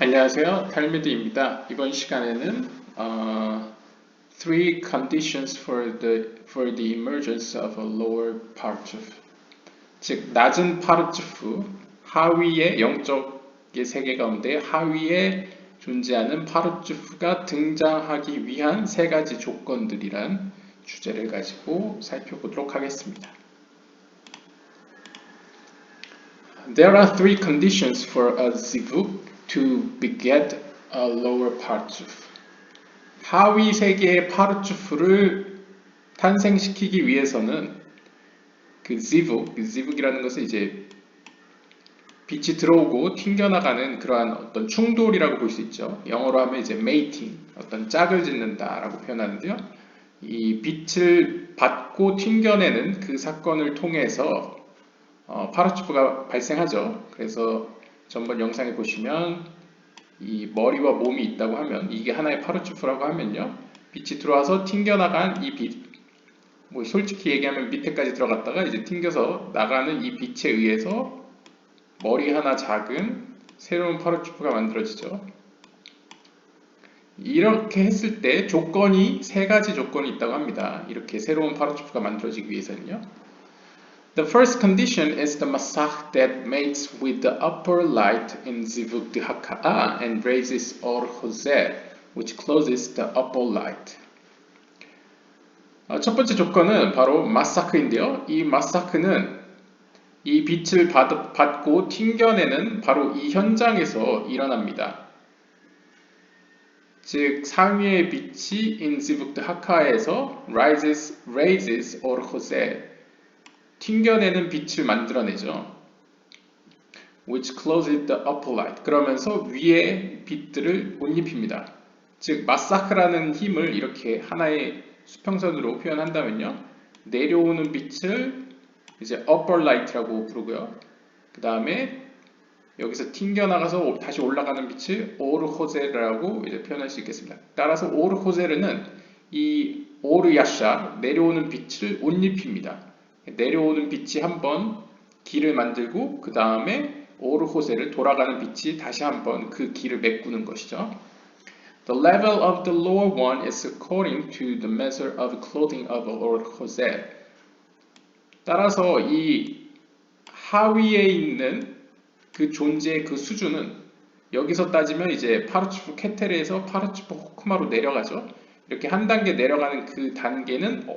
안녕하세요. 탈미드입니다. 이번 시간에는 three conditions for the emergence of a lower partof, 즉 낮은 파르투프, 하위의 영적의 세계 가운데 하위에 존재하는 파르투프가 등장하기 위한 세 가지 조건들이란 주제를 가지고 살펴보도록 하겠습니다. There are three conditions for a zivug to beget a lower partzuf. 하위 세계의 파르투프를 탄생시키기 위해서는 그 zivug이라는 것은 이제 빛이 들어오고 튕겨나가는 그러한 어떤 충돌이라고 볼 수 있죠. 영어로 하면 이제 mating, 어떤 짝을 짓는다라고 표현하는데요. 이 빛을 받고 튕겨내는 그 사건을 통해서 파르투프가 발생하죠. 그래서 전번 영상에 보시면 이 머리와 몸이 있다고 하면 이게 하나의 파르투프라고 하면요. 빛이 들어와서 튕겨나간 이 빛, 뭐 솔직히 얘기하면 밑에까지 들어갔다가 이제 튕겨서 나가는 이 빛에 의해서 머리 하나 작은 새로운 파르투프가 만들어지죠. 이렇게 했을 때 세 가지 조건이 있다고 합니다. 이렇게 새로운 파르투프가 만들어지기 위해서는요. The first condition is the masach that mates with the upper light in zivug dehaka'a and raises or hoser, which closes the upper light. 첫 번째 조건은 바로 마사크인데요. 이 마사크는 이 빛을 받고 튕겨내는 바로 이 현장에서 일어납니다. 즉 상위의 빛이 in zivug dehaka'에서 raises or hoser, 튕겨내는 빛을 만들어내죠. Which closes the upper light. 그러면서 위에 빛들을 못 입힙니다. 즉 마사크라는 힘을 이렇게 하나의 수평선으로 표현한다면요. 내려오는 빛을 이제 upper light라고 부르고요. 그 다음에 여기서 튕겨나가서 다시 올라가는 빛을 오르호제르라고 이제 표현할 수 있겠습니다. 따라서 오르호제르는 이 오르야샤, 내려오는 빛을 못 입힙니다. 내려오는 빛이 한번 길을 만들고 그 다음에 오르호세를 돌아가는 빛이 다시 한번 그 길을 메꾸는 것이죠. The level of the lower one is according to the measure of clothing of 오르호세. 따라서 이 하위에 있는 그 존재의 그 수준은 여기서 따지면 이제 파르츠프 케테르에서 파르츠프 호크마로 내려가죠. 이렇게 한 단계 내려가는 그 단계는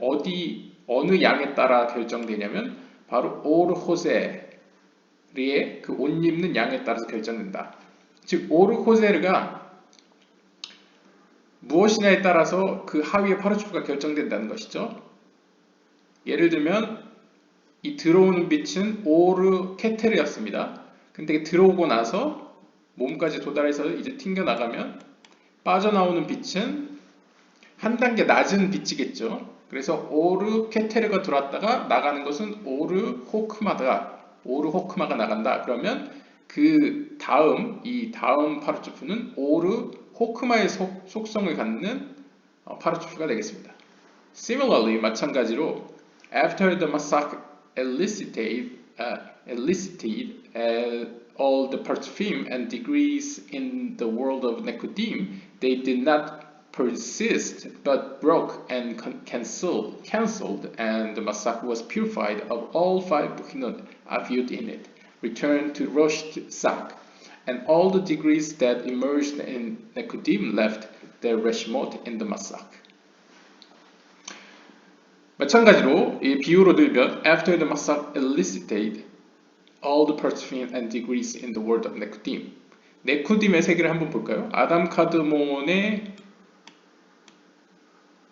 어느 양에 따라 결정되냐면 바로 오르호세르의 그 옷 입는 양에 따라서 결정된다. 즉 오르호세르가 무엇이냐에 따라서 그 하위의 파르투프가 결정된다는 것이죠. 예를 들면 이 들어오는 빛은 오르 케테르였습니다. 근데 들어오고 나서 몸까지 도달해서 이제 튕겨나가면 빠져나오는 빛은 한 단계 낮은 빛이겠죠. 그래서 오르 케테르가 들어왔다가 나가는 것은 오르 호크마가 나간다. 그러면 그 다음 이 다음 파르투프는 오르 호크마의 속성을 갖는 파르투프가 되겠습니다. Similarly, 마찬가지로 after the masak elicited all the partsfim and degrees in the world of Nekudim, they did not persist but broke and cancelled, and the masak was purified of all five buchinot aviut in it, returned to Rosh Sak, and all the degrees that emerged in Nekudim left their reshmot in the masak. 마찬가지로 이 비유로 들면 after the masak elicited all the partsfim and degrees in the world of Nekudim. 네쿠딤의 세계를 한번 볼까요? 아담 카드몬의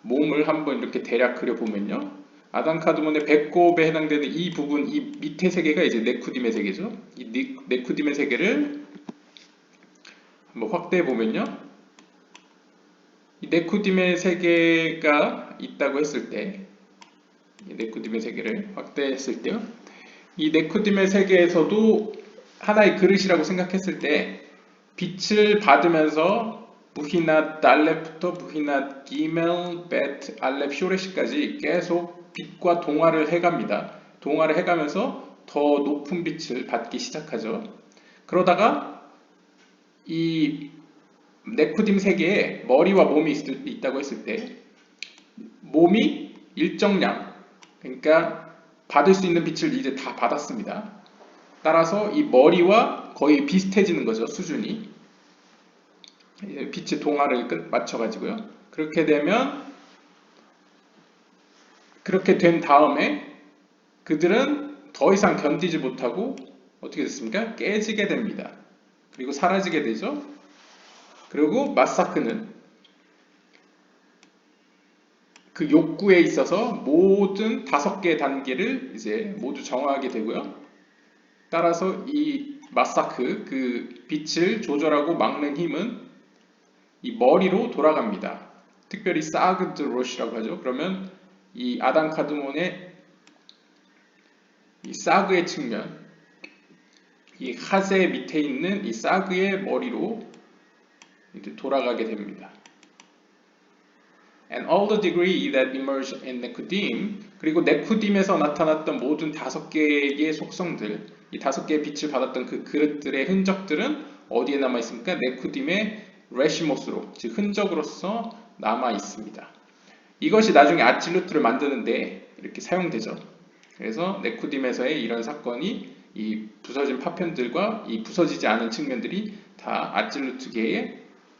몸을 한번 이렇게 대략 그려보면요. 아담 카드몬의 배꼽에 해당되는 이 부분, 이 밑에 세계가 이제 네쿠딤의 세계죠. 이 네쿠딤의 세계를 한번 확대해 보면요. 이 네쿠딤의 세계가 있다고 했을 때, 이 네쿠딤의 세계를 확대했을 때요. 이 네쿠딤의 세계에서도 하나의 그릇이라고 생각했을 때 빛을 받으면서 부히낫 달렙부터 부히낫 기멜, 벳, 알렙, 쇼레시까지 계속 빛과 동화를 해갑니다. 동화를 해가면서 더 높은 빛을 받기 시작하죠. 그러다가 이 네코딤 세계에 머리와 몸이 있다고 했을 때 몸이 일정량, 그러니까 받을 수 있는 빛을 이제 다 받았습니다. 따라서 이 머리와 거의 비슷해지는 거죠, 수준이. 빛의 동화를 맞춰가지고요. 그렇게 된 다음에 그들은 더 이상 견디지 못하고 어떻게 됐습니까? 깨지게 됩니다. 그리고 사라지게 되죠. 그리고 마사크는 그 욕구에 있어서 모든 5개의 단계를 이제 모두 정화하게 되고요. 따라서 이 마사크, 그 빛을 조절하고 막는 힘은 이 머리로 돌아갑니다. 특별히 사그드 로시라고 하죠. 그러면 이 아담 카드몬의 이 사그의 측면, 이 하세 밑에 있는 이 사그의 머리로 이제 돌아가게 됩니다. And all the degree that emerge in Nekodim, 그리고 네코딤에서 나타났던 모든 5개의 속성들, 이 5개의 빛을 받았던 그 그릇들의 흔적들은 어디에 남아 있습니까? 네코딤의 레시모스로, 즉 흔적으로서 남아 있습니다. 이것이 나중에 아칠루트를 만드는데 이렇게 사용되죠. 그래서 네코딤에서의 이런 사건이 이 부서진 파편들과 이 부서지지 않은 측면들이 다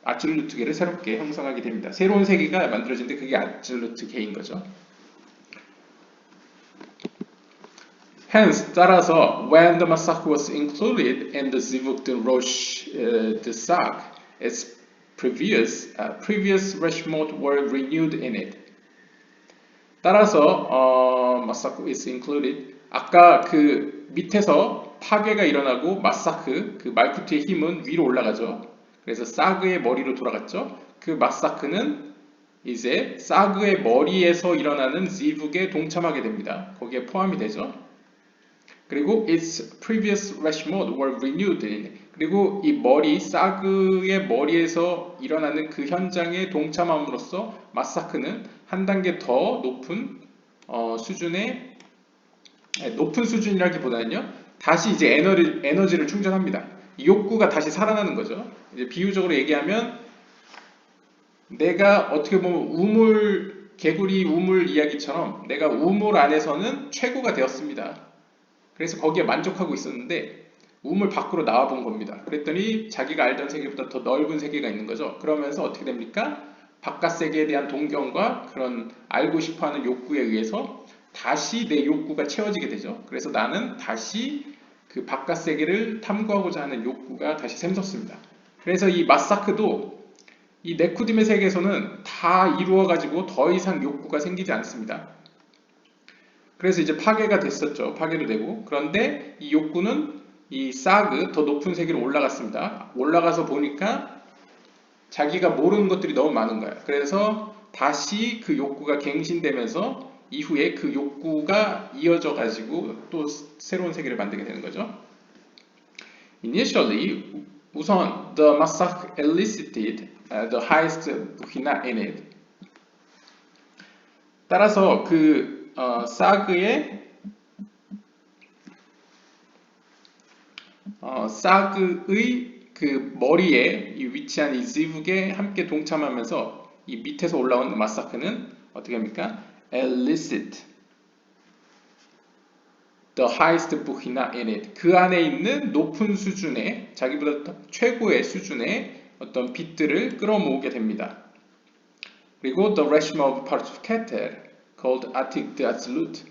아칠루트계를 새롭게 형성하게 됩니다. 새로운 세계가 만들어지는데 그게 아칠루트계인 거죠. Hence, 따라서 when the Masak was included in the Zivuk de Rosh de Sak, its previous Reshmot were renewed in it. 따라서 마사크 is included. 아까 그 밑에서 파괴가 일어나고 마사크 그 말쿠트의 힘은 위로 올라가죠. 그래서 사그의 머리로 돌아갔죠. 그 마사크는 이제 사그의 머리에서 일어나는 지북에 동참하게 됩니다. 거기에 포함이 되죠. 그리고 its previous Reshmot were renewed in it. 그리고 이 머리, 사그의 머리에서 일어나는 그 현장에 동참함으로써 마사크는 한 단계 더 높은 수준의 높은 수준이라기보다는요, 다시 이제 에너지를 충전합니다. 이 욕구가 다시 살아나는 거죠. 이제 비유적으로 얘기하면 내가 어떻게 보면 개구리 우물 이야기처럼 내가 우물 안에서는 최고가 되었습니다. 그래서 거기에 만족하고 있었는데 우물 밖으로 나와 본 겁니다. 그랬더니 자기가 알던 세계보다 더 넓은 세계가 있는 거죠. 그러면서 어떻게 됩니까? 바깥 세계에 대한 동경과 그런 알고 싶어하는 욕구에 의해서 다시 내 욕구가 채워지게 되죠. 그래서 나는 다시 그 바깥 세계를 탐구하고자 하는 욕구가 다시 샘솟습니다. 그래서 이 마사크도 이 네코딤의 세계에서는 다 이루어가지고 더 이상 욕구가 생기지 않습니다. 그래서 이제 파괴가 됐었죠. 파괴도 되고. 그런데 이 욕구는 이 사그, 더 높은 세계로 올라갔습니다. 올라가서 보니까 자기가 모르는 것들이 너무 많은 거예요. 그래서 다시 그 욕구가 갱신되면서 이후에 그 욕구가 이어져 가지고 또 새로운 세계를 만들게 되는 거죠. Initially, 우선 the Masak elicited the highest Buhina in it. 따라서 그 사그의 그 머리에 위치한 이 지북에 함께 동참하면서 이 밑에서 올라온 마사크는 어떻게 합니까? elicit the highest buhina in it. 그 안에 있는 높은 수준의 자기보다 더 최고의 수준의 어떤 빛들을 끌어모으게 됩니다. 그리고 the reshma of parts of Keter called atik de atzlut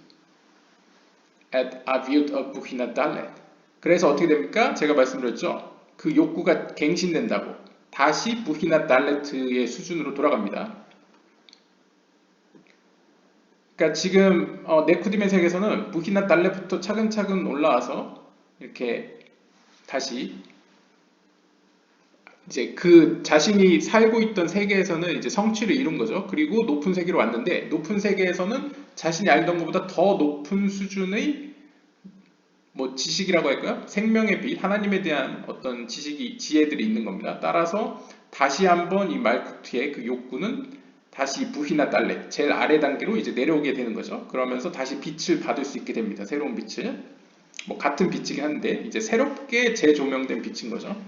at aviut of buhina dalet. 그래서 어떻게 됩니까? 제가 말씀드렸죠. 그 욕구가 갱신된다고 다시 부히나 달레트의 수준으로 돌아갑니다. 그러니까 지금 네코딤의 세계에서는 부히나 달레부터 차근차근 올라와서 이렇게 다시 이제 그 자신이 살고 있던 세계에서는 이제 성취를 이룬 거죠. 그리고 높은 세계로 왔는데 높은 세계에서는 자신이 알던 것보다 더 높은 수준의 뭐 지식이라고 할까요? 생명의 빛, 하나님에 대한 어떤 지혜들이 있는 겁니다. 따라서 다시 한번 이 말쿠트의 그 욕구는 다시 부히나 달레, 제일 아래 단계로 이제 내려오게 되는 거죠. 그러면서 다시 빛을 받을 수 있게 됩니다. 새로운 빛을. 뭐 같은 빛이긴 한데 이제 새롭게 재조명된 빛인 거죠.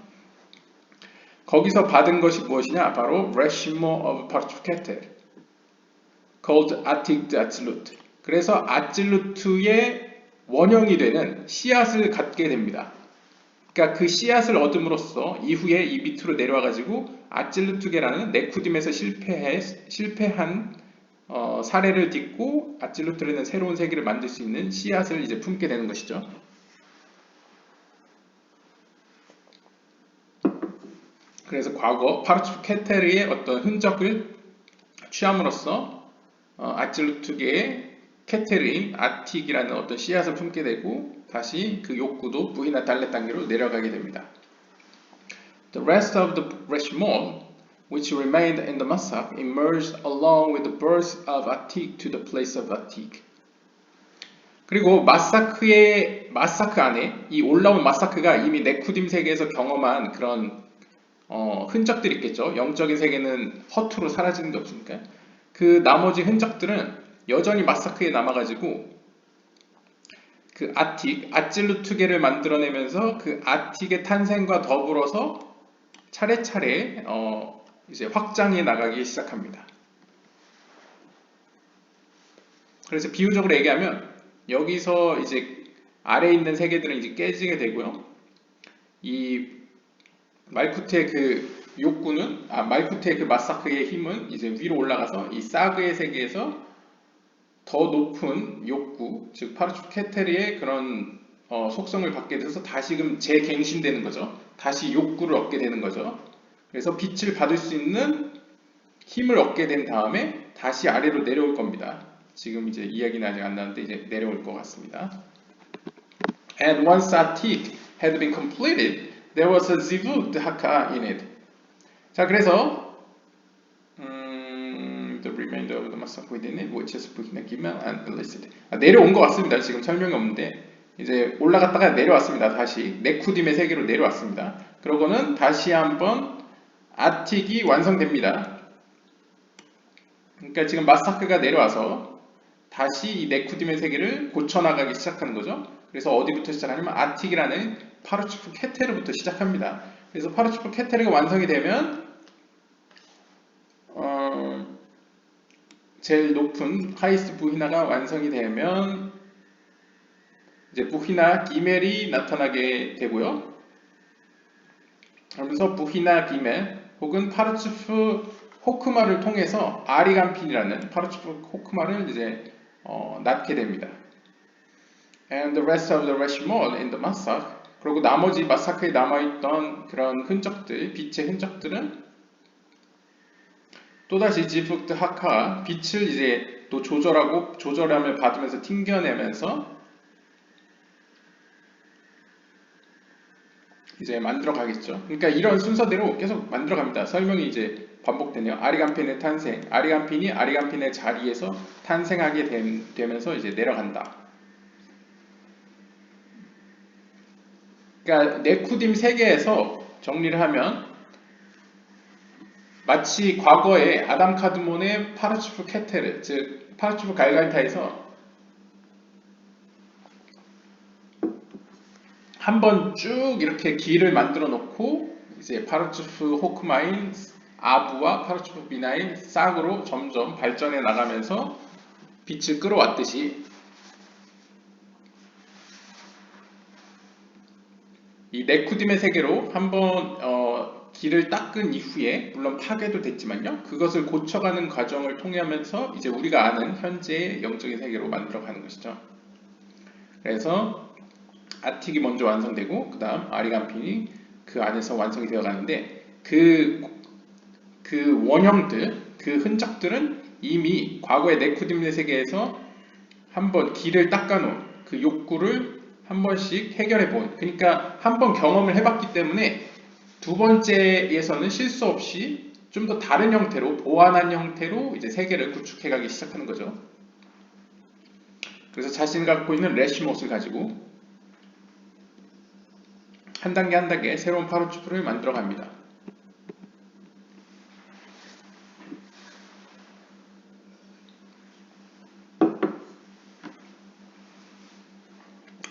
거기서 받은 것이 무엇이냐? 바로 reshimo of parchuf keter, called atik de atzilut. 그래서 아찔루트의 원형이 되는 씨앗을 갖게 됩니다. 그러니까 그 씨앗을 얻음으로써 이후에 이 밑으로 내려와 가지고 아찔루트계라는 네쿠딤에서 실패한 사례를 딛고 아찔루트라는 새로운 세계를 만들 수 있는 씨앗을 이제 품게 되는 것이죠. 그래서 과거 파르츠프 케테르의 어떤 흔적을 취함으로써 아찔루트계의 케테르인 아틱이라는 어떤 씨앗을 품게 되고 다시 그 욕구도 부히나 달레 단계로 내려가게 됩니다. The rest of the Reshmol, which remained in the Masak, emerged along with the birth of Atik to the place of Atik. 그리고 마사크 안에 이 올라온 마사크가 이미 네쿠딤 세계에서 경험한 그런 흔적들이 있겠죠. 영적인 세계는 허투루 사라지는 게 없으니까. 그 나머지 흔적들은 여전히 마사크에 남아가지고 그 아찔루트계를 만들어내면서 그 아틱의 탄생과 더불어서 차례차례 이제 확장해 나가기 시작합니다. 그래서 비유적으로 얘기하면 여기서 이제 아래에 있는 세계들은 이제 깨지게 되고요. 이 말쿠트의 그 욕구는 말쿠트의 그 마사크의 힘은 이제 위로 올라가서 이 사그의 세계에서 더 높은 욕구, 즉 파르추프 케테르의 그런 속성을 받게 돼서 다시금 재갱신되는 거죠. 다시 욕구를 얻게 되는 거죠. 그래서 빛을 받을 수 있는 힘을 얻게 된 다음에 다시 아래로 내려올 겁니다. 지금 이제 이야기는 아직 안 나왔는데 이제 내려올 것 같습니다. And once Atik had been completed, there was a zivut haka in it. 자, 그래서 the remainder of the masak within it, which is Buhina Gimel and illicit. 내려온 것 같습니다. 지금 설명이 없는데 이제 올라갔다가 내려왔습니다. 다시 네쿠딤의 세계로 내려왔습니다. 그러고는 다시 한번 아틱이 완성됩니다. 그러니까 지금 마사크가 내려와서 다시 이 네쿠딤의 세계를 고쳐나가기 시작하는 거죠. 그래서 어디부터 시작하냐면 아틱이라는 파르츠프 케테르부터 시작합니다. 그래서 파르츠프 케테르가 완성이 되면 제일 높은 하이스트 부히나가 완성이 되면 이제 부히나 기멜이 나타나게 되고요. 그러면서 부히나 기멜 혹은 파르츠프 호크마를 통해서 아리간핀이라는 파르츠프 호크마를 이제 낳게 됩니다. And the rest of the Reshmol in the Masak, 그리고 나머지 마사크에 남아있던 그런 흔적들, 빛의 흔적들은 또다시 지프트 하카, 빛을 이제 또 조절함을 받으면서 튕겨내면서 이제 만들어 가겠죠. 그러니까 이런 순서대로 계속 만들어 갑니다. 설명이 이제 반복되네요. 아리간핀의 탄생, 아리간핀이 아리간핀의 자리에서 탄생하게 되면서 이제 내려간다. 그러니까 네쿠딤 세계에서 정리를 하면 마치 과거에 아담 카드몬의 파르츠프 케테르, 즉 파르츠프 갈갈타에서 한번 쭉 이렇게 길을 만들어 놓고 이제 파르츠프 호크마인 아부와 파르츠프 비나인 싹으로 점점 발전해 나가면서 빛을 끌어왔듯이 이 네쿠딤의 세계로 한번 길을 닦은 이후에 물론 파괴도 됐지만요. 그것을 고쳐가는 과정을 통하면서 이제 우리가 아는 현재의 영적인 세계로 만들어가는 것이죠. 그래서 아틱이 먼저 완성되고 그 다음 아리간핀이 그 안에서 완성이 되어가는데 그 원형들, 그 흔적들은 이미 과거의 네쿠딤의 세계에서 한번 길을 닦아놓은 그 욕구를 한 번씩 해결해 본, 그러니까 한번 경험을 해봤기 때문에 두 번째에서는 실수 없이 좀 더 다른 형태로, 보완한 형태로 이제 세계를 구축해가기 시작하는 거죠. 그래서 자신이 갖고 있는 레시못을 가지고 한 단계 한 단계 새로운 파르츠프를 만들어 갑니다.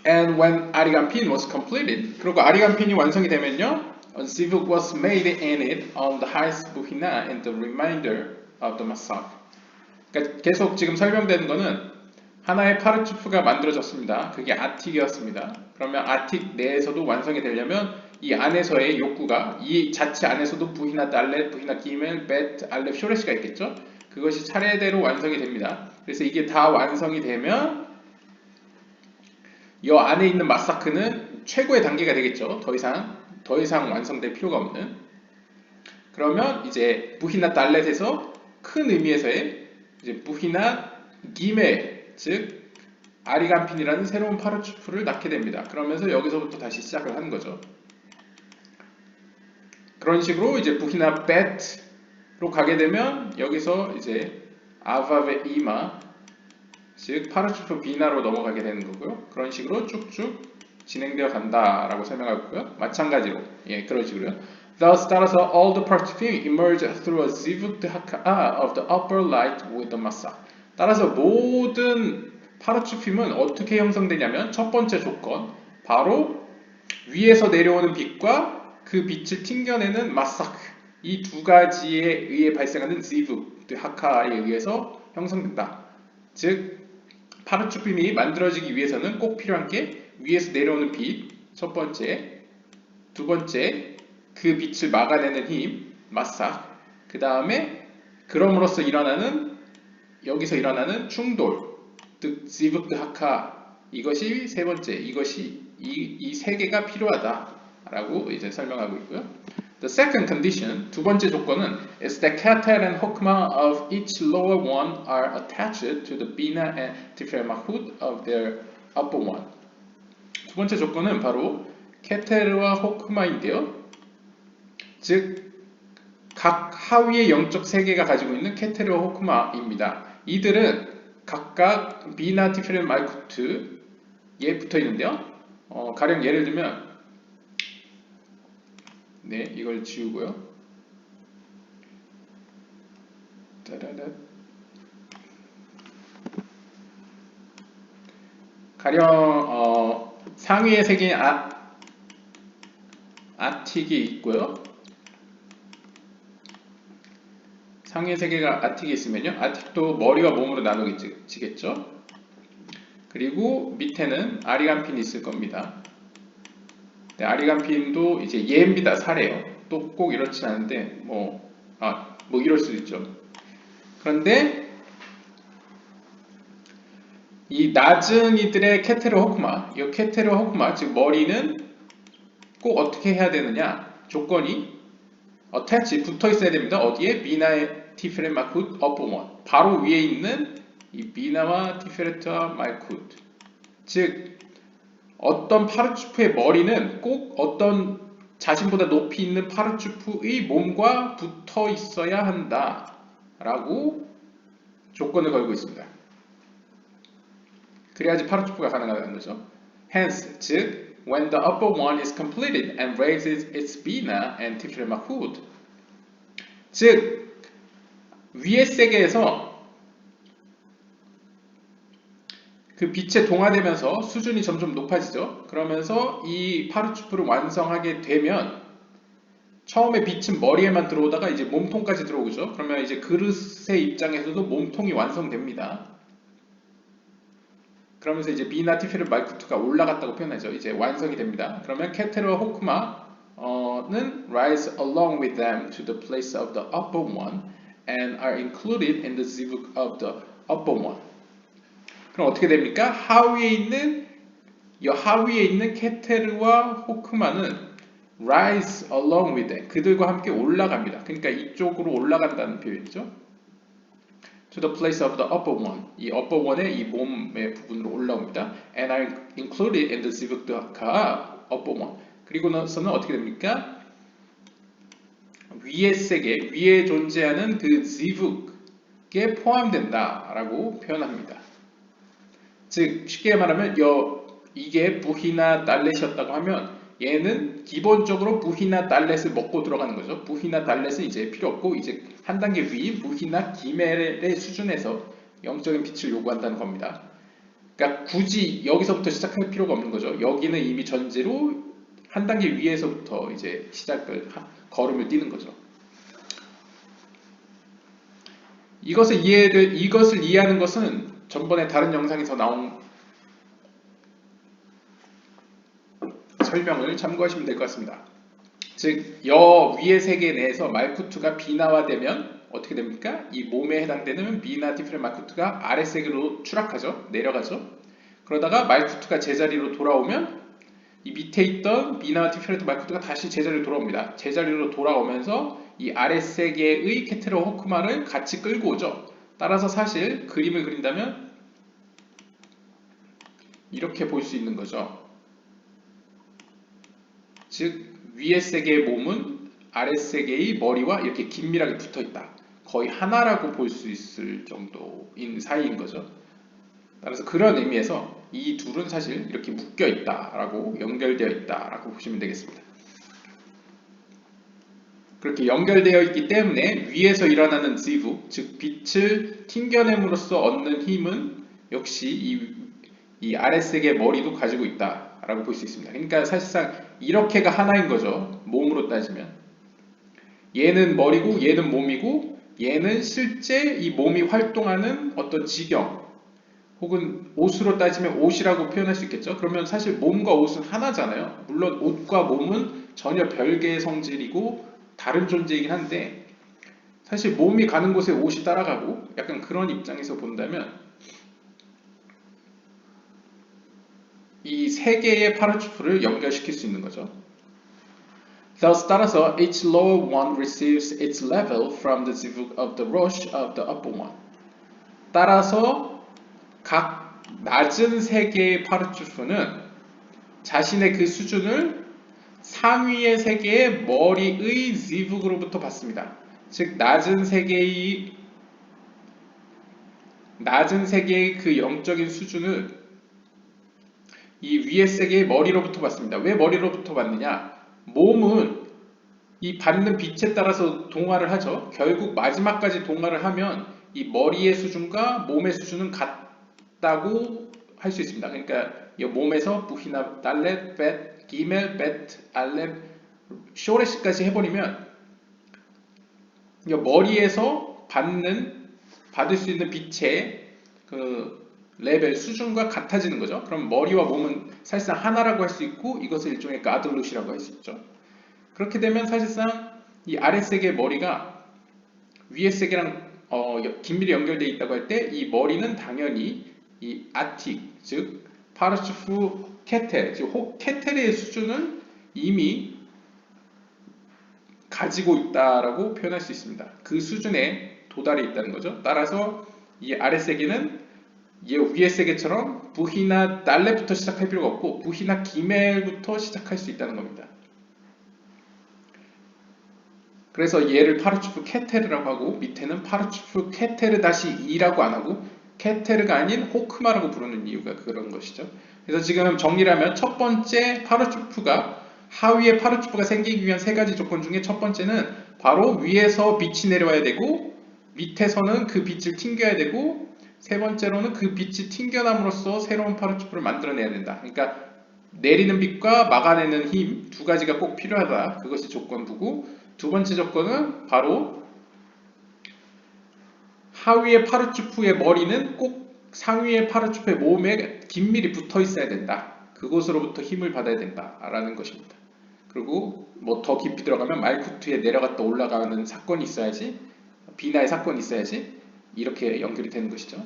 And when 아리간핀 was completed, 그리고 아리간핀이 완성이 되면요, A zivug was made in it on the highest buhina and the remainder of the masak. 그러니까 계속 지금 설명되는 거는 하나의 파르추프가 만들어졌습니다. 그게 아틱이었습니다. 그러면 아틱 내에서도 완성이 되려면 이 안에서의 욕구가 이 자체 안에서도 부히나 달렛, 부히나 기멜, 벳, 알렙, 쇼레시가 있겠죠. 그것이 차례대로 완성이 됩니다. 그래서 이게 다 완성이 되면 이 안에 있는 마사크는 최고의 단계가 되겠죠. 더 이상 완성될 필요가 없는. 그러면 이제 부히나 달렛에서 큰 의미에서의 이제 부히나 기멜, 즉 아리간핀이라는 새로운 파르추프를 낳게 됩니다. 그러면서 여기서부터 다시 시작을 하는 거죠. 그런 식으로 이제 부히나 벳로 가게 되면 여기서 이제 아바베 이마, 즉 파르추프 비나로 넘어가게 되는 거고요. 그런 식으로 쭉쭉 진행되어 간다라고 설명하고 있고요. 마찬가지로 그런 식으로요. Thus, 따라서 all the participants emerge through a zivug haka of the upper light with the masa. 따라서 모든 파르추핌은 어떻게 형성되냐면 첫 번째 조건, 바로 위에서 내려오는 빛과 그 빛을 튕겨내는 마사크, 이 두 가지에 의해 발생하는 지북, 하카에 의해서 형성된다. 즉 파르추핌이 만들어지기 위해서는 꼭 필요한 게 위에서 내려오는 빛, 첫 번째, 두 번째, 그 빛을 막아내는 힘, 마사크, 그 다음에 그럼으로써 여기서 일어나는 충돌, 즉 지북 하카, 이것이 세 번째, 이것이 이 세 개가 필요하다라고 이제 설명하고 있고요. The second condition, 두 번째 조건은 is that Keter and Hokmah of each lower one are attached to the Bina and Tiferet Malchut of their upper one. 두 번째 조건은 바로 케테르와 호크마인데요. 즉 각 하위의 영적 세계가 가지고 있는 케테르와 호크마입니다. 이들은 각각 비나 티페렛 말쿠트에 붙어 있는데요. 가령 예를 들면 이걸 지우고요. 가령 상위의 세계인 아틱이 있고요. 상위의 세계가 아틱이 있으면요. 아틱도 머리와 몸으로 나누어지겠죠. 그리고 밑에는 아리간핀이 있을 겁니다. 아리간핀도 이제 예입니다. 사래요. 또 꼭 이렇진 않은데 뭐 이럴 수도 있죠. 그런데 이 낮은 이들의 케테르 호크마, 이 케테르 호크마, 즉 머리는 꼭 어떻게 해야 되느냐? 조건이 attach, 붙어 있어야 됩니다. 어디에? 비나의 티페렛 말쿠트 upper one, 바로 위에 있는 이 비나와 티페렛과 말쿠트, 즉 어떤 파르추프의 머리는 꼭 어떤 자신보다 높이 있는 파르추프의 몸과 붙어 있어야 한다 라고 조건을 걸고 있습니다. 그래야지 파르추프가 가능하다는 거죠. Hence, 즉 when the upper one is completed and raises its bina and tiferet malchut, 즉 위의 세계에서 그 빛에 동화되면서 수준이 점점 높아지죠. 그러면서 이 파르추프를 완성하게 되면 처음에 빛은 머리에만 들어오다가 이제 몸통까지 들어오죠. 그러면 이제 그릇의 입장에서도 몸통이 완성됩니다. 그러면서 이제 비나 티페렛 말쿠트가 올라갔다고 표현하죠. 이제 완성이 됩니다. 그러면 케테르와 호크마는 rise along with them to the place of the upper one and are included in the zivug of the upper one. 그럼 어떻게 됩니까? 하위에 있는 케테르와 호크마는 rise along with them, 그들과 함께 올라갑니다. 그러니까 이쪽으로 올라간다는 표현이죠. To the place of the upper one, 이 upper one의 이 몸의 부분으로 올라옵니다. And are included in the zivug haka upper one. 그리고 나서는 어떻게 됩니까? 위의 세계, 위에 존재하는 그 zivug에 포함된다라고 표현합니다. 즉 쉽게 말하면 이게 부히나 달렛이었다고 하면 얘는 기본적으로 부히나 달렛을 먹고 들어가는 거죠. 부히나 달렛은 이제 필요 없고 이제 한 단계 위인 부히나 기멜의 수준에서 영적인 빛을 요구한다는 겁니다. 그러니까 굳이 여기서부터 시작할 필요가 없는 거죠. 여기는 이미 전제로 한 단계 위에서부터 이제 걸음을 뛰는 거죠. 이것을 이해하는 것은 전번에 다른 영상에서 나온 설명을 참고하시면 될 것 같습니다. 즉, 위의 세계 내에서 말쿠투가 비나화되면 어떻게 됩니까? 이 몸에 해당되는 미나 디프레 말쿠투가 아랫세계로 추락하죠. 내려가죠. 그러다가 말쿠투가 제자리로 돌아오면 이 밑에 있던 미나 디프레트 말쿠투가 다시 제자리로 돌아옵니다. 제자리로 돌아오면서 이 아랫세계의 케테르 호크마를 같이 끌고 오죠. 따라서 사실 그림을 그린다면 이렇게 볼 수 있는 거죠. 즉 위의 세계의 몸은 아랫세계의 머리와 이렇게 긴밀하게 붙어 있다. 거의 하나라고 볼 수 있을 정도인 사이인 거죠. 따라서 그런 의미에서 이 둘은 사실 이렇게 묶여 있다라고 연결되어 있다라고 보시면 되겠습니다. 그렇게 연결되어 있기 때문에 위에서 일어나는 지부, 즉 빛을 튕겨냄으로써 얻는 힘은 역시 이 아랫세계 머리도 가지고 있다라고 볼 수 있습니다. 그러니까 사실상 이렇게가 하나인 거죠. 몸으로 따지면. 얘는 머리고 얘는 몸이고 얘는 실제 이 몸이 활동하는 어떤 지경 혹은 옷으로 따지면 옷이라고 표현할 수 있겠죠. 그러면 사실 몸과 옷은 하나잖아요. 물론 옷과 몸은 전혀 별개의 성질이고 다른 존재이긴 한데 사실 몸이 가는 곳에 옷이 따라가고 약간 그런 입장에서 본다면 이 세 개의 파라추프를 연결시킬 수 있는 거죠. Thus, 따라서 each lower one receives its level from the zivug of the rosh of the upper one. 따라서 각 낮은 세 개의 파르추프는 자신의 그 수준을 상위의 세 개의 머리의 지북으로부터 받습니다. 즉 낮은 세 개의 그 영적인 수준을 이 위의 세 개의 머리로부터 받습니다. 왜 머리로부터 받느냐? 몸은 이 받는 빛에 따라서 동화를 하죠. 결국 마지막까지 동화를 하면 이 머리의 수준과 몸의 수준은 같다고 할 수 있습니다. 그러니까 이 몸에서 부히나, 달렛, 벳, 기멜, 벳, 알렙, 쇼레시까지 해버리면 이 머리에서 받을 수 있는 빛의 그 레벨 수준과 같아지는 거죠. 그럼 머리와 몸은 사실상 하나라고 할 수 있고 이것을 일종의 가들룻이라고 할 수 있죠. 그렇게 되면 사실상 이 아랫세계의 머리가 위의 세계랑 긴밀히 연결되어 있다고 할 때 이 머리는 당연히 이 아틱, 즉 파르츠프 케텔, 즉 케텔의 수준을 이미 가지고 있다라고 표현할 수 있습니다. 그 수준에 도달해 있다는 거죠. 따라서 이 아랫세계는 위의 세계처럼 부히나 달렛부터 시작할 필요가 없고 부히나 기멜부터 시작할 수 있다는 겁니다. 그래서 얘를 파르추프 케테르라고 하고 밑에는 파르추프 케테르 다시 2라고 안 하고 케테르가 아닌 호크마라고 부르는 이유가 그런 것이죠. 그래서 지금 정리를 하면 첫 번째 하위에 파르추프가 생기기 위한 세 가지 조건 중에 첫 번째는 바로 위에서 빛이 내려와야 되고 밑에서는 그 빛을 튕겨야 되고 세 번째로는 그 빛이 튕겨남으로써 새로운 파르추프를 만들어내야 된다. 그러니까 내리는 빛과 막아내는 힘 두 가지가 꼭 필요하다. 그것이 조건부고 두 번째 조건은 바로 하위의 파르추프의 머리는 꼭 상위의 파르추프의 몸에 긴밀히 붙어 있어야 된다. 그곳으로부터 힘을 받아야 된다라는 것입니다. 그리고 뭐 더 깊이 들어가면 말쿠트에 내려갔다 올라가는 사건이 있어야지, 비나의 사건이 있어야지 이렇게 연결이 되는 것이죠.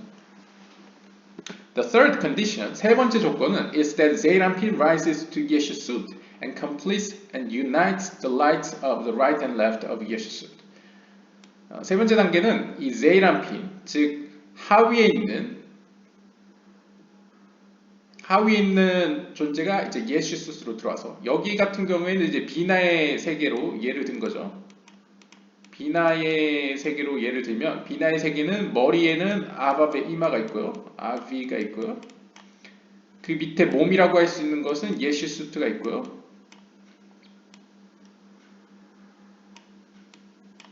The third condition, 세 번째 조건은 is that Zeirampin rises to Yeshusut and completes and unites the lights of the right and left of Yeshusut. 세 번째 단계는 이 Zeirampin, 즉 하위에 있는 존재가 이제 예슈스로 들어와서 여기 같은 경우에는 이제 비나의 세계로 예를 든 거죠. 비나의 세계로 예를 들면 비나의 세계는 머리에는 아바베 이마가 있고요. 아비가 있고요. 그 밑에 몸이라고 할 수 있는 것은 예슈스트가 있고요.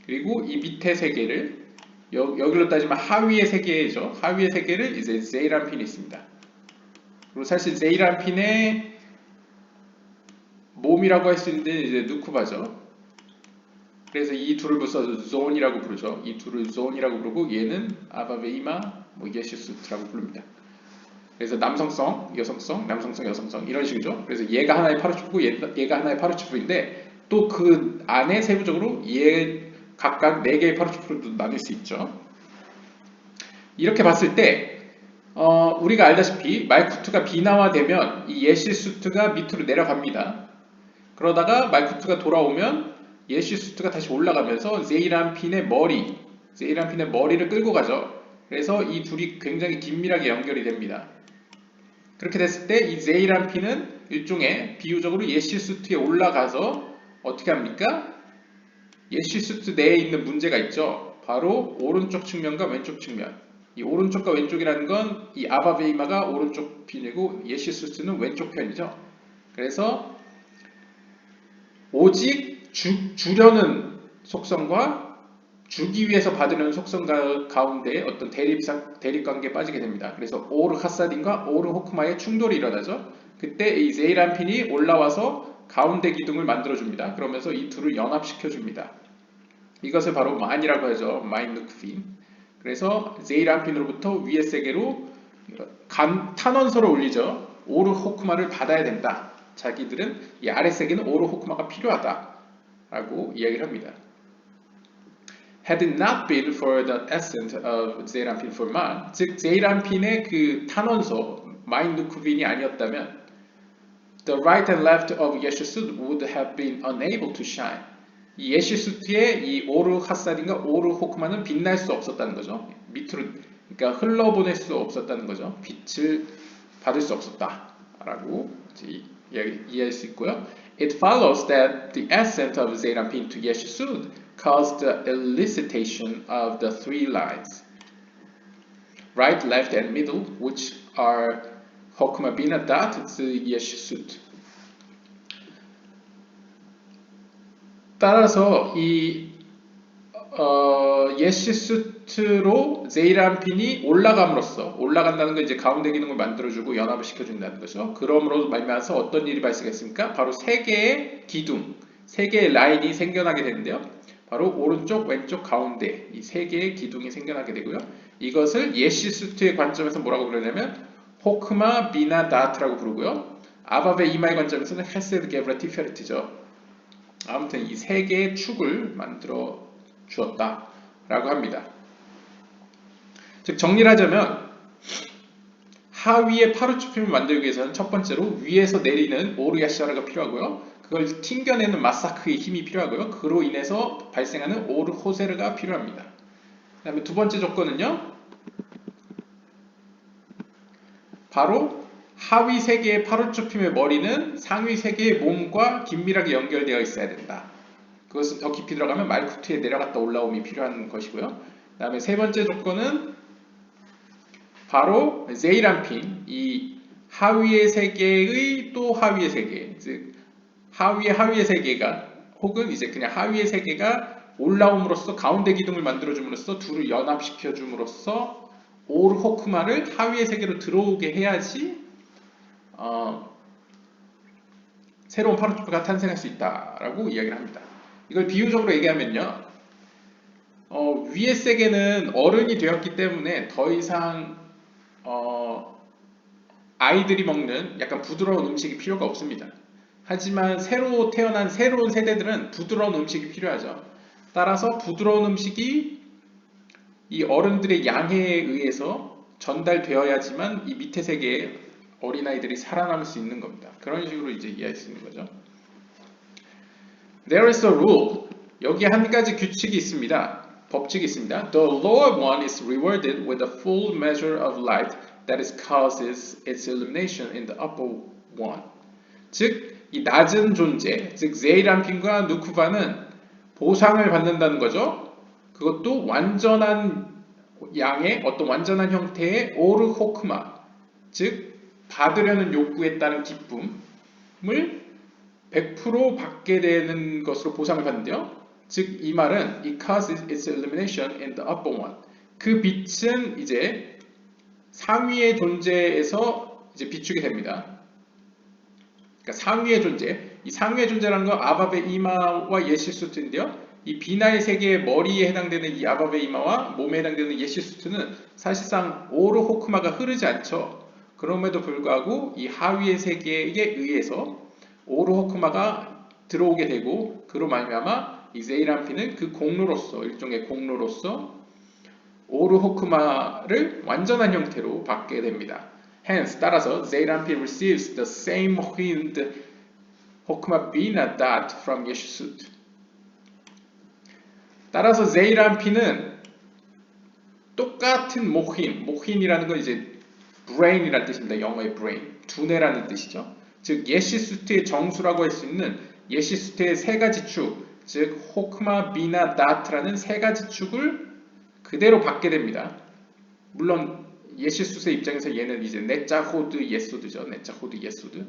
그리고 이 밑에 세계를 여기로 따지면 하위의 세계죠. 하위의 세계를 이제 제이람핀이 있습니다. 그리고 사실 제이람핀의 옴이라고 할 수 있는데 이제 누쿠바죠. 그래서 이 둘을 붙여서 존이라고 부르죠. 이 둘을 존이라고 부르고 얘는 아바베이마, 뭐 예시수트라고 부릅니다. 그래서 남성성, 여성성, 남성성, 여성성 이런 식이죠. 그래서 얘가 하나의 파르치프고 얘가 하나의 파르치프인데 또 그 안에 세부적으로 얘 각각 4개의 파르치프로 나눌 수 있죠. 이렇게 봤을 때 우리가 알다시피 말쿠트가 비나화되면 이 예시수트가 밑으로 내려갑니다. 그러다가 말쿠트가 돌아오면 예시수트가 다시 올라가면서 제이란핀의 머리를 끌고 가죠. 그래서 이 둘이 굉장히 긴밀하게 연결이 됩니다. 그렇게 됐을 때 이 제이란핀은 일종의 비유적으로 예시수트에 올라가서 어떻게 합니까? 예시수트 내에 있는 문제가 있죠. 바로 오른쪽 측면과 왼쪽 측면. 이 오른쪽과 왼쪽이라는 건 이 아바베이마가 오른쪽 편이고 예시수트는 왼쪽 편이죠. 그래서 오직 주려는 속성과 주기 위해서 받으려는 속성 가운데 어떤 대립관계에 빠지게 됩니다. 그래서 오르 하사딘과 오르 호크마의 충돌이 일어나죠. 그때 이 제이란핀이 올라와서 가운데 기둥을 만들어줍니다. 그러면서 이 둘을 연합시켜줍니다. 이것을 바로 만이라고 하죠. 마인누크핀. 그래서 제이란핀으로부터 위의 세계로 탄원서를 올리죠. 오르 호크마를 받아야 된다. 자기들은 이 아래 세계는 오르 호크마가 필요하다라고 이야기를 합니다. Had it not been for the ascent of 제이란핀 for Man, 즉 제이란핀의 그 탄원서 마인누크빈이 아니었다면 the right and left of 예시수트 would have been unable to shine. 이 예시수트의 이 오르 하사딘과 오르 호크마는 빛날 수 없었다는 거죠. 밑으로 그러니까 흘러보낼 수 없었다는 거죠. 빛을 받을 수 없었다라고 이해할 수 있고요. It follows that the ascent of 제이란핀 to 예시수트 caused the elicitation of the three lines, right, left, and middle, which are 호크마 비나 닷 예시수트. 따라서 이 예시수트로 제이란핀이 올라간다는 건 이제 가운데 기둥을 만들어주고 연합을 시켜준다는 거죠. 그러므로 말미암아서 어떤 일이 발생했습니까? 바로 세 개의 기둥, 세 개의 라인이 생겨나게 되는데요. 바로 오른쪽, 왼쪽, 가운데 이 세 개의 기둥이 생겨나게 되고요. 이것을 예시수트의 관점에서 뭐라고 부르냐면 호크마 비나 다트라고 부르고요. 아바베 이마의 관점에서는 헤세드 게브라 티페르트죠. 아무튼 이 세 개의 축을 만들어 주었다라고 합니다. 즉 정리를 하자면 하위의 파르치핌을 만들기 위해서는 첫 번째로 위에서 내리는 오르야시아라가 필요하고요. 그걸 튕겨내는 마사크의 힘이 필요하고요. 그로 인해서 발생하는 오르 호세르가 필요합니다. 그 다음에 두 번째 조건은요. 바로 하위 세 개의 파르치핌의 머리는 상위 세 개의 몸과 긴밀하게 연결되어 있어야 된다. 그것은 더 깊이 들어가면 말쿠트에 내려갔다 올라옴이 필요한 것이고요. 그 다음에 세 번째 조건은 바로 제이란핀, 이 하위의 세계의 또 하위의 세계, 즉 하위의 세계가 혹은 이제 그냥 하위의 세계가 올라옴으로써 가운데 기둥을 만들어줌으로써 둘을 연합시켜줌으로써 오르 호크마를 하위의 세계로 들어오게 해야지 새로운 파르치프가 탄생할 수 있다라고 이야기를 합니다. 이걸 비유적으로 얘기하면요. 위의 세계는 어른이 되었기 때문에 더 이상 아이들이 먹는 약간 부드러운 음식이 필요가 없습니다. 하지만 새로 태어난 새로운 세대들은 부드러운 음식이 필요하죠. 따라서 부드러운 음식이 이 어른들의 양해에 의해서 전달되어야지만 이 밑에 세계에 어린아이들이 살아남을 수 있는 겁니다. 그런 식으로 이제 이해할 수 있는 거죠. There is a rule. 여기에 한 가지 규칙이 있습니다. 법칙이 있습니다. The lower one is rewarded with a full measure of light that causes its illumination in the upper one. 즉, 이 낮은 존재, 즉 제이란핀과 누쿠바는 보상을 받는다는 거죠. 그것도 완전한 양의 어떤 완전한 형태의 오르 호크마, 즉 받으려는 욕구에 따른 기쁨을 100% 받게 되는 것으로 보상을 받는데요. 즉 이 말은 it causes its illumination in the upper one. 그 빛은 이제 상위의 존재에서 이제 비추게 됩니다. 그러니까 상위의 존재, 이 상위의 존재라는 건 아바베 이마와 예시수트인데요. 이 비나의 세계의 머리에 해당되는 이 아바베 이마와 몸에 해당되는 예시수트는 사실상 오르 호크마가 흐르지 않죠. 그럼에도 불구하고 이 하위의 세계에 의해서 오르 호크마가 들어오게 되고 그로 말미암아 이 제이람피는 그 공로로서 일종의 공로로서 오르 호크마를 완전한 형태로 받게 됩니다. Hence 따라서 제이람피 receives the same wind 호크마 비나 that from 예시수트. 따라서 제이람피는 똑같은 모힌이라는 건 이제 brain이라는 뜻입니다. 영어의 brain, 두뇌라는 뜻이죠. 즉 예시수트의 정수라고 할 수 있는 예시수트의 세 가지 축, 즉 호크마, 비나, 다트라는 세 가지 축을 그대로 받게 됩니다. 물론 예시수트의 입장에서 얘는 이제 네짜호드 예소드죠. 네짜호드 예소드.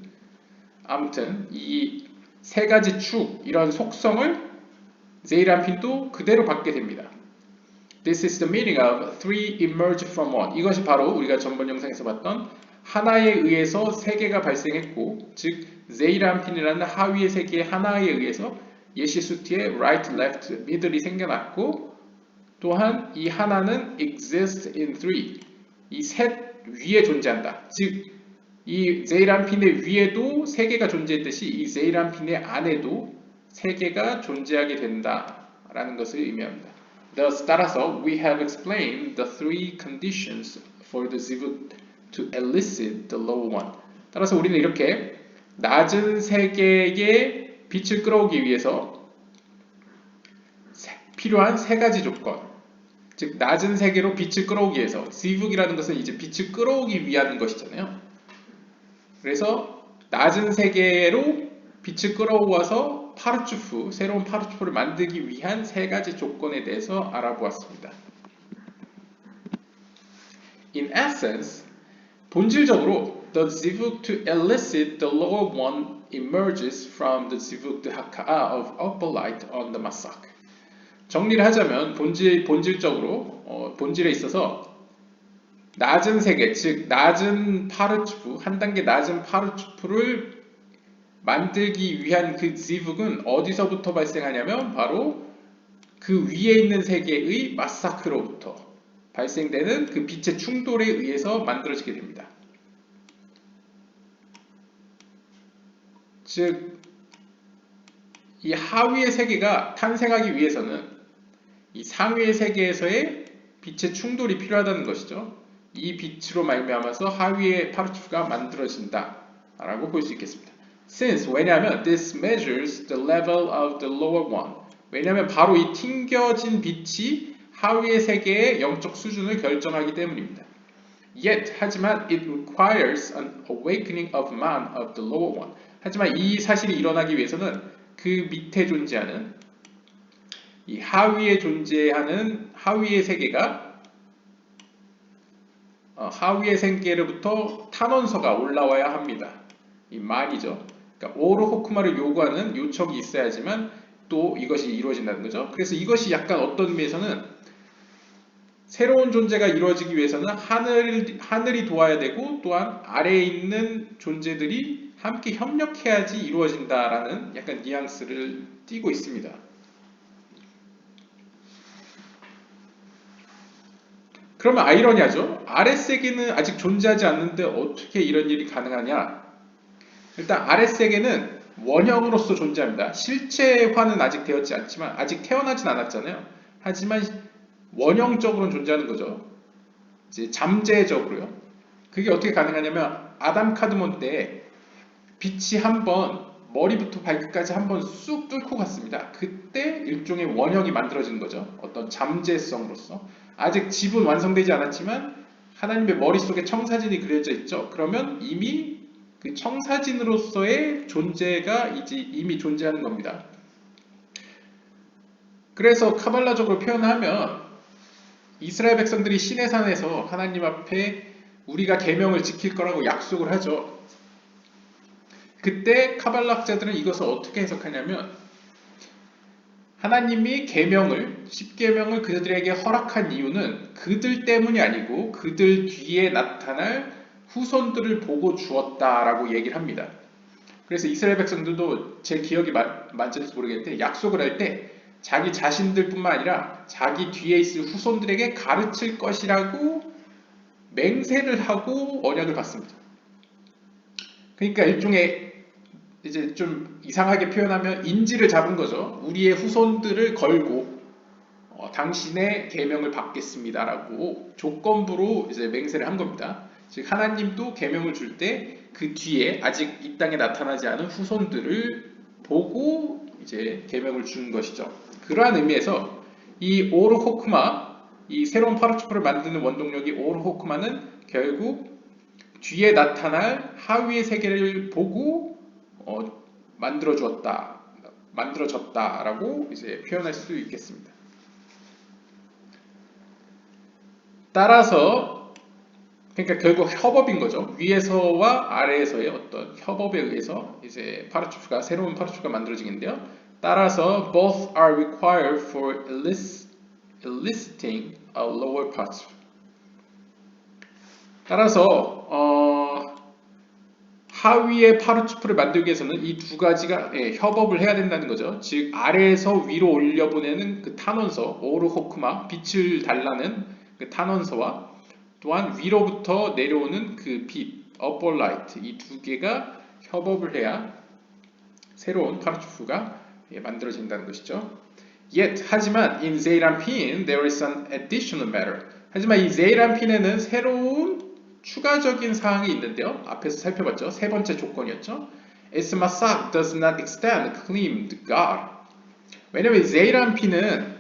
아무튼 이 세 가지 축, 이런 속성을 제이람핀도 그대로 받게 됩니다. This is the meaning of three emerge from one. 이것이 바로 우리가 전번 영상에서 봤던 하나에 의해서 세 개가 발생했고, 즉 제이람핀이라는 하위의 세계의 하나에 의해서 예시수트의 right, left, middle이 생겨났고, 또한 이 하나는 exist in three. 이 셋 위에 존재한다. 즉 이 제이람핀의 위에도 세 개가 존재했듯이 이 제이람핀의 안에도 세 개가 존재하게 된다라는 것을 의미합니다. Thus, 따라서 we have explained the three conditions for the zivug to elicit the lower one. 따라서 우리는 이렇게 낮은 세계의 빛을 끌어오기 위해서 필요한 세 가지 조건, 즉 낮은 세계로 빛을 끌어오기 위해서, zivug이라는 것은 이제 빛을 끌어오기 위한 것이잖아요. 그래서 낮은 세계로 빛을 끌어오아서 파르추프, 새로운 파르추프를 만들기 위한 세 가지 조건에 대해서 알아보았습니다. In essence, 본질적으로 the zivug to elicit the lower one emerges from the zivug de haka'a of upper light on the masak. 정리를 하자면 본질적으로 본질에 있어서 낮은 세계, 즉 낮은 파르추프, 한 단계 낮은 파르추프를 만들기 위한 그 zivug은 어디서부터 발생하냐면 바로 그 위에 있는 세계의 마사크로부터 발생되는 그 빛의 충돌에 의해서 만들어지게 됩니다. 즉, 이 하위의 세계가 탄생하기 위해서는 이 상위의 세계에서의 빛의 충돌이 필요하다는 것이죠. 이 빛으로 말미암아서 하위의 파르추프가 만들어진다 라고 볼 수 있겠습니다. Since, 왜냐하면 this measures the level of the lower one. 왜냐하면 바로 이 튕겨진 빛이 하위의 세계의 영적 수준을 결정하기 때문입니다. Yet, 하지만 it requires an awakening of man of the lower one. 하지만 이 사실이 일어나기 위해서는 그 밑에 존재하는 이 하위에 존재하는 하위의 세계가 하위의 세계로부터 탄원서가 올라와야 합니다. 이 만이죠. 그러니까 오르 호크마를 요구하는 요청이 있어야지만 또 이것이 이루어진다는 거죠. 그래서 이것이 약간 어떤 의미에서는 새로운 존재가 이루어지기 위해서는 하늘이 도와야 되고 또한 아래에 있는 존재들이 함께 협력해야지 이루어진다라는 약간 뉘앙스를 띠고 있습니다. 그러면 아이러니하죠. 아랫세계는 아직 존재하지 않는데 어떻게 이런 일이 가능하냐? 일단 아랫세계는 원형으로서 존재합니다. 실체화는 아직 되었지 않지만 아직 태어나진 않았잖아요. 하지만 원형적으로는 존재하는 거죠. 이제 잠재적으로요. 그게 어떻게 가능하냐면 아담 카드몬 때 빛이 한번 머리부터 발끝까지 한번 쑥 뚫고 갔습니다. 그때 일종의 원형이 만들어지는 거죠. 어떤 잠재성으로서. 아직 집은 완성되지 않았지만 하나님의 머릿속에 청사진이 그려져 있죠. 그러면 이미 그 청사진으로서의 존재가 이제 이미 존재하는 겁니다. 그래서 카발라적으로 표현하면 이스라엘 백성들이 시내산에서 하나님 앞에 우리가 계명을 지킬 거라고 약속을 하죠. 그때 카발락자들은 이것을 어떻게 해석하냐면 하나님이 계명을 10계명을 그들에게 허락한 이유는 그들 때문이 아니고 그들 뒤에 나타날 후손들을 보고 주었다라고 얘기를 합니다. 그래서 이스라엘 백성들도 제 기억이 맞는지 모르겠는데 약속을 할 때 자기 자신들뿐만 아니라 자기 뒤에 있을 후손들에게 가르칠 것이라고 맹세를 하고 언약을 받습니다. 그러니까 일종의 이제 좀 이상하게 표현하면 인지를 잡은 거죠. 우리의 후손들을 걸고 당신의 계명을 받겠습니다라고 조건부로 이제 맹세를 한 겁니다. 즉 하나님도 계명을 줄 때 그 뒤에 아직 이 땅에 나타나지 않은 후손들을 보고 이제 계명을 준 것이죠. 그러한 의미에서 이 오르호크마, 이 새로운 파르추프를 만드는 원동력이 오르호크마는 결국 뒤에 나타날 하위의 세계를 보고 만들어졌다라고 이제 표현할 수 있겠습니다. 따라서 그러니까 결국 협업인 거죠. 위에서와 아래에서의 어떤 협업에 의해서 이제 새로운 파르추프가 만들어지겠는데요. 따라서 both are required for eliciting a lower partup. 따라서 하위의 파르추프를 만들기 위해서는 이 두 가지가 협업을 해야 된다는 거죠. 즉 아래에서 위로 올려보내는 그 탄원서 오르호크마, 빛을 달라는 그 탄원서와 또한 위로부터 내려오는 그 빛, upward light, 이 두 개가 협업을 해야 새로운 파르추프가 만들어진다는 것이죠. Yet, 하지만 in Zeirampin there is an additional matter. 하지만 이 Zeirampin에는 새로운 추가적인 사항이 있는데요. 앞에서 살펴봤죠. 세 번째 조건이었죠. Its masak does not extend claimed God. 왜냐면 Zeirampin은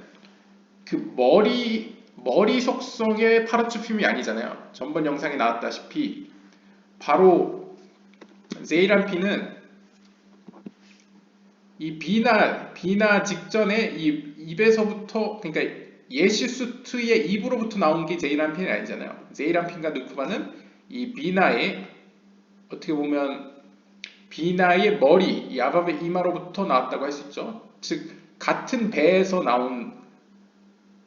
그 머리 속성의 파르추핌이 아니잖아요. 전번 영상에 나왔다시피 바로 Zeirampin은 이 비나 직전에 이 입에서부터 그러니까 예시수트의 입으로부터 나온 게 Zeirampin이 아니잖아요. Zeirampin과 누쿠바는 이 비나의 어떻게 보면 비나의 머리, 이 아밥의 이마로부터 나왔다고 할 수 있죠. 즉 같은 배에서 나온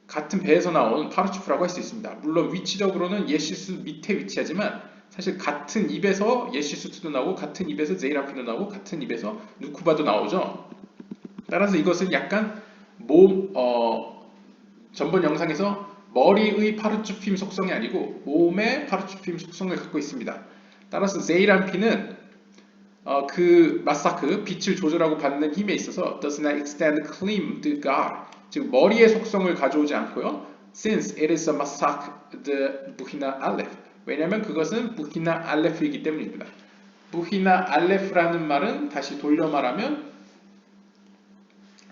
파르추프라고 할 수 있습니다. 물론 위치적으로는 예시수 밑에 위치하지만 사실 같은 입에서 예시수트도 나오고 같은 입에서 Zeirampin도 나오고 같은 입에서 누쿠바도 나오죠. 따라서 이것은 약간 전번 영상에서 머리의 파르추핌 속성이 아니고 몸의 파르추핌 속성을 갖고 있습니다. 따라서 Zeirampin은 그 마사크, 빛을 조절하고 받는 힘에 있어서 does not extend claim to God. 즉 머리의 속성을 가져오지 않고요. Since it is a masak the buhina aleph. 왜냐하면 그것은 부히나 알레프이기 때문입니다. 부히나 알레프라는 말은 다시 돌려 말하면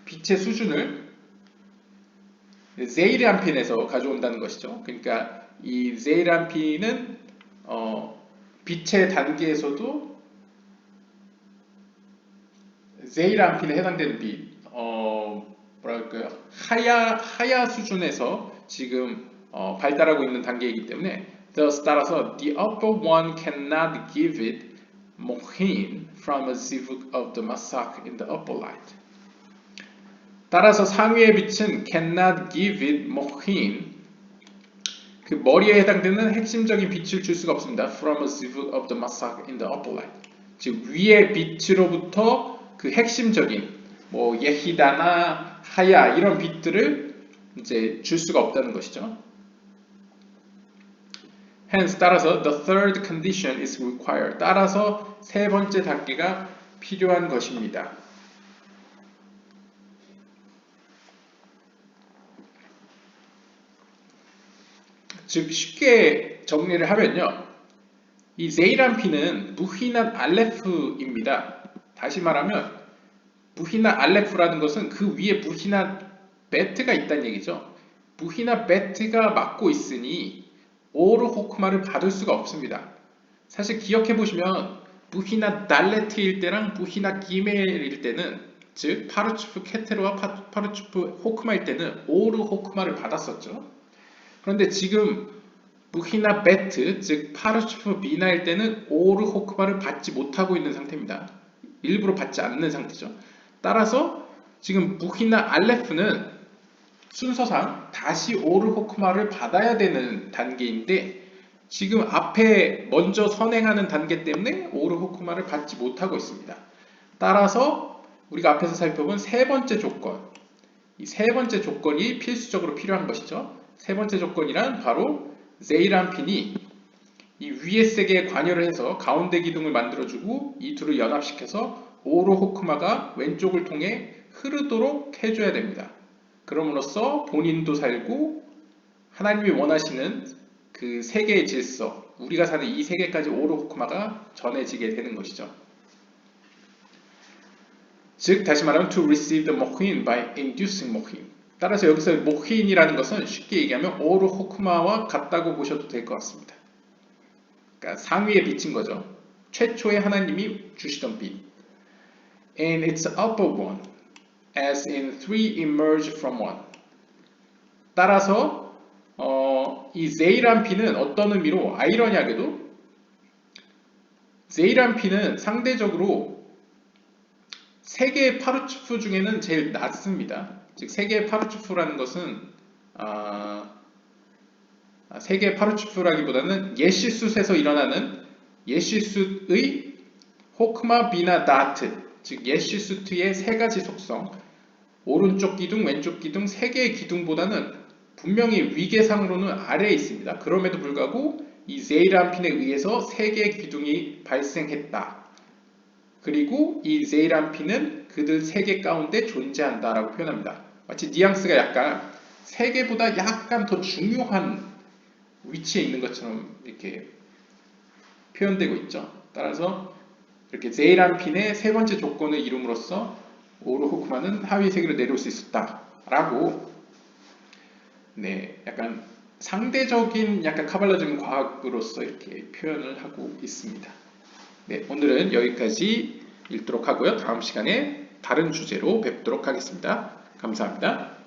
빛의 수준을 Zeirampin에서 가져온다는 것이죠. 그러니까 이 Zeirampin은 빛의 단계에서도 Zeirampin에 해당되는 빛, 뭐랄까요, 하야 수준에서 지금 발달하고 있는 단계이기 때문에 thus 따라서 the upper one cannot give it mohin from a zivug of the masak in the upper light. 따라서 상위의 빛은 cannot give it mohin, 그 머리에 해당되는 핵심적인 빛을 줄 수가 없습니다. from a zivug of the masak in the upper light. 즉 위의 빛으로부터 그 핵심적인 뭐 예히다나 하야 이런 빛들을 이제 줄 수가 없다는 것이죠. Hence 따라서 the third condition is required. 따라서 세 번째 단계가 필요한 것입니다. 즉 쉽게 정리를 하면요. 이 Zeirampin은 무히난 알레프입니다. 다시 말하면 무히나 알레프라는 것은 그 위에 무히나 베트가 있다는 얘기죠. 무히나 베트가 맡고 있으니 오르호크마를 받을 수가 없습니다. 사실 기억해 보시면 무히나 달레트일 때랑 무히나 기멜일 때는 즉 파르추프 케테르와 파르추프 호크마일 때는 오르호크마를 받았었죠. 그런데 지금 무히나 베트 즉 파르추프 비나일 때는 오르호크마를 받지 못하고 있는 상태입니다. 일부러 받지 않는 상태죠. 따라서 지금 무히나 알레프는 순서상 다시 오르호크마를 받아야 되는 단계인데 지금 앞에 먼저 선행하는 단계 때문에 오르호크마를 받지 못하고 있습니다. 따라서 우리가 앞에서 살펴본 세 번째 조건, 이 세 번째 조건이 필수적으로 필요한 것이죠. 세 번째 조건이란 바로 Z란 핀이 이 위의 세계에 관여를 해서 가운데 기둥을 만들어주고 이 둘을 연합시켜서 오로호크마가 왼쪽을 통해 흐르도록 해줘야 됩니다. 그럼으로써 본인도 살고 하나님이 원하시는 그 세계의 질서, 우리가 사는 이 세계까지 오로호크마가 전해지게 되는 것이죠. 즉 다시 말하면 to receive the mochin by inducing mochin. 따라서 여기서 mochin이라는 것은 쉽게 얘기하면 오로호크마와 같다고 보셔도 될 것 같습니다. 그러니까 상위에 비친 거죠. 최초의 하나님이 주시던 빛. And its upper one, as in three emerge from one. 따라서 이 Z란 P는 어떤 의미로 아이러니하게도 Z란 P는 상대적으로 세 개의 파르츠프 중에는 제일 낮습니다. 즉 세 개의 파르츠프라는 것은 세 개의 파르츠프라기보다는 예시숫에서 일어나는 예시숫의 호크마 비나 다트, 즉 예시숫의 세 가지 속성, 오른쪽 기둥, 왼쪽 기둥 세 개의 기둥보다는 분명히 위계상으로는 아래에 있습니다. 그럼에도 불구하고 이 Z란핀에 의해서 세 개의 기둥이 발생했다. 그리고 이 Z란핀은 그들 세 개 가운데 존재한다라고 표현합니다. 마치 뉘앙스가 약간 세 개보다 약간 더 중요한 위치에 있는 것처럼 이렇게 표현되고 있죠. 따라서 이렇게 Z란핀의 세 번째 조건을 이룸으로써 오로호크마는 하위 세계로 내려올 수 있었다라고 약간 상대적인 약간 카발라적인 과학으로서 이렇게 표현을 하고 있습니다. 오늘은 여기까지 읽도록 하고요. 다음 시간에 다른 주제로 뵙도록 하겠습니다. 감사합니다.